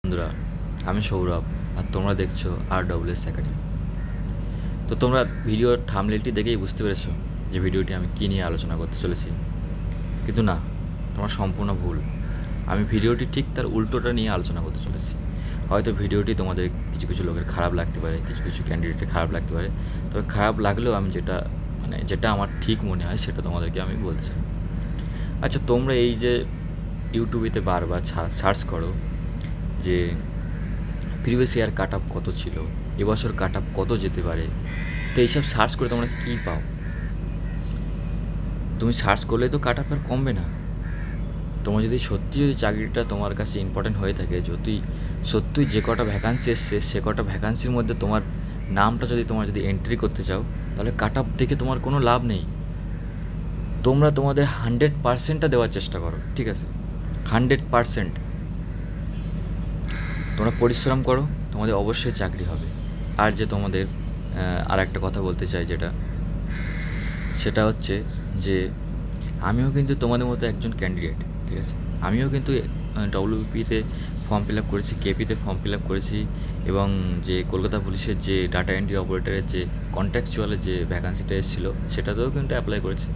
বন্ধুরা, আমি সৌরভ আর তোমরা দেখছো RWS একাডেমি। তো তোমরা ভিডিওর থাম্বনেলটি দেখেই বুঝতে পেরেছো যে ভিডিওটি আমি কী নিয়ে আলোচনা করতে চলেছি, কিন্তু না, তোমার সম্পূর্ণ ভুল। আমি ভিডিওটি ঠিক তার উল্টোটা নিয়ে আলোচনা করতে চলেছি। হয়তো ভিডিওটি তোমাদের কিছু কিছু লোকের খারাপ লাগতে পারে, কিছু কিছু ক্যান্ডিডেটের খারাপ লাগতে পারে, তবে খারাপ লাগলেও আমি যেটা আমার ঠিক মনে হয় সেটা তোমাদেরকে আমি বলতে চাই। আচ্ছা, তোমরা এই যে ইউটিউবেতে বারবার সার্চ করো যে প্রিভিয়াস ইয়ার কাট আপ কত ছিল, এবছর কাট আপ কত যেতে পারে, তো এইসব সার্চ করে তোমরা কী পাও? তুমি সার্চ করলে তো কাট আপ আর কমবে না। তোমার যদি চাকরিটা তোমার কাছে ইম্পর্টেন্ট হয়ে থাকে, যদি সত্যিই যে কটা ভ্যাকান্সি এসছে সে কটা ভ্যাকান্সির মধ্যে তোমার নামটা যদি এন্ট্রি করতে চাও, তাহলে কাট আপ দেখে তোমার কোনো লাভ নেই। তোমরা তোমাদের 100%টা দেওয়ার চেষ্টা করো, ঠিক আছে? 100%। তোমরা পরিশ্রম করো, তোমাদের অবশ্যই চাকরি হবে। আর যে তোমাদের আর একটা কথা বলতে চাই, সেটা হচ্ছে যে আমিও কিন্তু তোমাদের মতো একজন ক্যান্ডিডেট, ঠিক আছে? আমিও কিন্তু ডব্লিউপিতে ফর্ম ফিল আপ করেছি, কেপিতে ফর্ম ফিল আপ করেছি, এবং যে কলকাতা পুলিশের যে ডাটা এন্ট্রি অপারেটরের যে কন্ট্রাকচুয়ালের যে ভ্যাকান্সিটা এসেছিলো সেটাতেও কিন্তু অ্যাপ্লাই করেছি।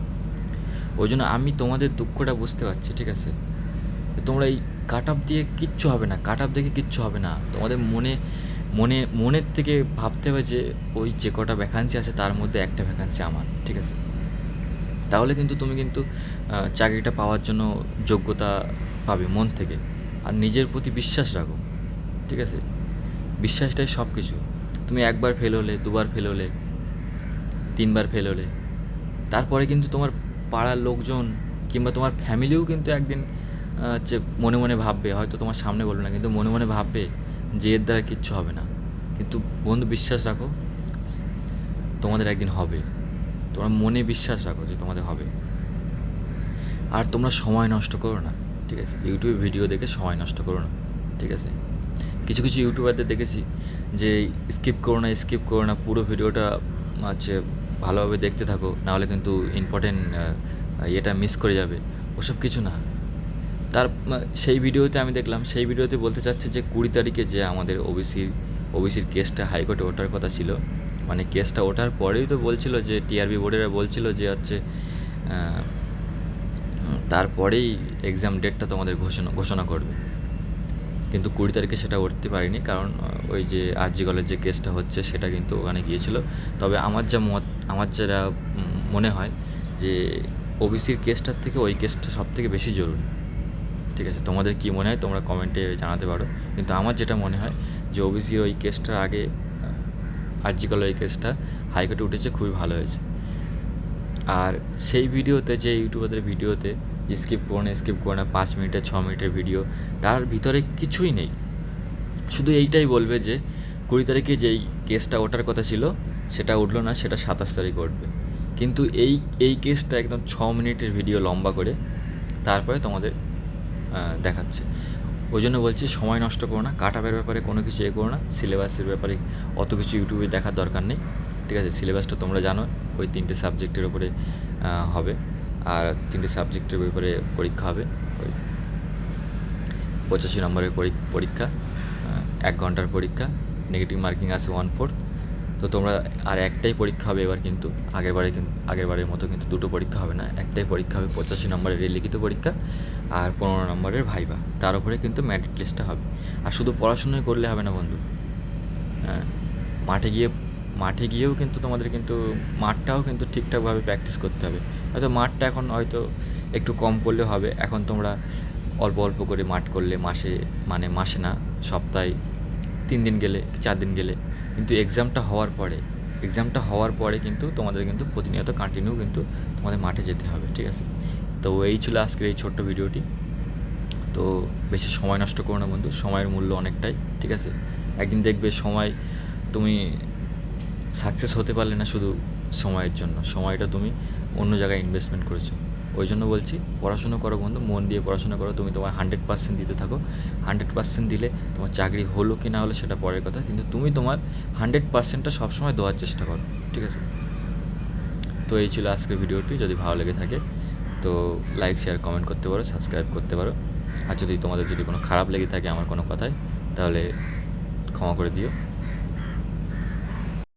ওই জন্য আমি তোমাদের দুঃখটা বুঝতে পারছি, ঠিক আছে? তোমরা এই কাট আপ দিয়ে কিচ্ছু হবে না, কাট আপ দেখে কিচ্ছু হবে না। তোমাদের মনের থেকে ভাবতে হবে যে ওই যে কটা ভ্যাকান্সি আছে তার মধ্যে একটা ভ্যাকান্সি আমার, ঠিক আছে? তাহলে কিন্তু তুমি কিন্তু চাকরিটা পাওয়ার জন্য যোগ্যতা পাবে মন থেকে। আর নিজের প্রতি বিশ্বাস রাখো, ঠিক আছে? বিশ্বাসটাই সব কিছু। তুমি একবার ফেল হলে, দুবার ফেল হলে, তিনবার ফেল হলে, তারপরে কিন্তু তোমার পাড়ার লোকজন কিংবা তোমার ফ্যামিলিও কিন্তু একদিন যে মনে মনে ভাববে, হয়তো তোমার সামনে বলবে না, কিন্তু মনে মনে ভাববে যে এর দ্বারা কিচ্ছু হবে না। কিন্তু বন্ধু, বিশ্বাস রাখো, তোমাদের একদিন হবে। তোমরা মনে বিশ্বাস রাখো যে তোমাদের হবে। আর তোমরা সময় নষ্ট করো না, ঠিক আছে? ইউটিউবে ভিডিও দেখে সময় নষ্ট করো না, ঠিক আছে? কিছু কিছু ইউটিউবারদের দেখেছি যে স্কিপ করো না, পুরো ভিডিওটা হচ্ছে ভালোভাবে দেখতে থাকো, নাহলে কিন্তু ইম্পর্টেন্ট ইয়েটা মিস করে যাবে। ওসব কিছু না। সেই ভিডিওতে আমি দেখলাম, সেই ভিডিওতে বলতে চাচ্ছে যে 20 তারিখে যে আমাদের ওবিসির কেসটা হাইকোর্টে ওঠার কথা ছিল, মানে কেসটা ওঠার পরেই তো বলছিল যে টিআরবি বোর্ডেরা বলছিল যে হচ্ছে তারপরেই এক্সাম ডেটটা তোমাদের ঘোষণা করবে। কিন্তু 20 তারিখে সেটা উঠতে পারিনি, কারণ ওই যে আরজি কলেজ যে কেসটা হচ্ছে সেটা কিন্তু ওখানে গিয়েছিল। তবে আমার যেটা মনে হয় যে ওবিসির কেসটার থেকে ওই কেসটা সবথেকে বেশি জরুরি, ঠিক আছে? তোমাদের কী মনে হয় তোমরা কমেন্টে জানাতে পারো, কিন্তু আমার যেটা মনে হয় যে ওবিসির ওই কেসটার আগে আরজি কলেজ ওই কেসটা হাইকোর্টে উঠেছে, খুবই ভালো হয়েছে। আর সেই ভিডিওতে, যে ইউটিউবারদের ভিডিওতে স্কিপ করো না 5 মিনিটের 6 মিনিটের ভিডিও, তার ভিতরে কিছুই নেই। শুধু এইটাই বলবে যে 20 তারিখে যেই কেসটা ওঠার কথা ছিল সেটা উঠলো না, সেটা 27 তারিখ উঠবে। কিন্তু এই কেসটা একদম 6 মিনিটের ভিডিও লম্বা করে তারপরে তোমাদের দেখাচ্ছে। ওই জন্য বলছি, সময় নষ্ট করো না, কাট আপের ব্যাপারে কোনো কিছু করো না, সিলেবাসের ব্যাপারে অত কিছু ইউটিউবে দেখার দরকার নেই, ঠিক আছে? সিলেবাসটা তোমরা জানো, ওই 3টে সাবজেক্টের ওপরে হবে, আর 3টে সাবজেক্টের ব্যাপারে পরীক্ষা হবে। ওই 85 নম্বরের পরীক্ষা, 1 ঘন্টার পরীক্ষা, নেগেটিভ মার্কিং আছে 1/4। তো তোমরা আর একটাই পরীক্ষা হবে এবার, কিন্তু আগেরবারের মতো কিন্তু 2টো পরীক্ষা হবে না, একটাই পরীক্ষা হবে। 85 নম্বরের লিখিত পরীক্ষা আর 15 নম্বরের ভাইভা, তার উপরে কিন্তু মেরিট লিস্টটা হবে। আর শুধু পড়াশোনাই করলে হবে না বন্ধু, হ্যাঁ, মাঠে গিয়েও কিন্তু তোমাদের কিন্তু মাঠটাও কিন্তু ঠিকঠাকভাবে প্র্যাকটিস করতে হবে। হয়তো মাঠটা এখন হয়তো একটু কম করলে হবে, এখন তোমরা অল্প অল্প করে মাঠ করলে মাসে না, সপ্তাহে 3 দিন গেলে, 4 দিন গেলে, কিন্তু এক্সামটা হওয়ার পরে কিন্তু তোমাদের কিন্তু প্রতিনিয়ত কন্টিনিউ কিন্তু তোমাদের মাঠে যেতে হবে, ঠিক আছে? তো এই ছিল আজকের এই ছোট্ট ভিডিওটি। তো বেশি সময় নষ্ট করো না বন্ধু, সময়ের মূল্য অনেকটাই, ঠিক আছে? একদিন দেখবে তুমি সাকসেস হতে পারলে না শুধু সময়ের জন্য, সময়টা তুমি অন্য জায়গায় ইনভেস্টমেন্ট করেছো। ওই জন্য বলছি, পড়াশুনো করো বন্ধু, মন দিয়ে পড়াশোনা করো, তুমি তোমার 100% দিতে থাকো। 100% দিলে তোমার চাকরি হলো কি না হলো সেটা পরের কথা, কিন্তু তুমি তোমার 100%টা সবসময় দেওয়ার চেষ্টা করো, ঠিক আছে? তো এই ছিল আজকের ভিডিওটি। যদি ভালো লেগে থাকে তো লাইক, শেয়ার, কমেন্ট করতে পারো, সাবস্ক্রাইব করতে পারো। আর তোমাদের যদি কোনো খারাপ লেগে থাকে আমার কোনো কথায়, তাহলে ক্ষমা করে দিও।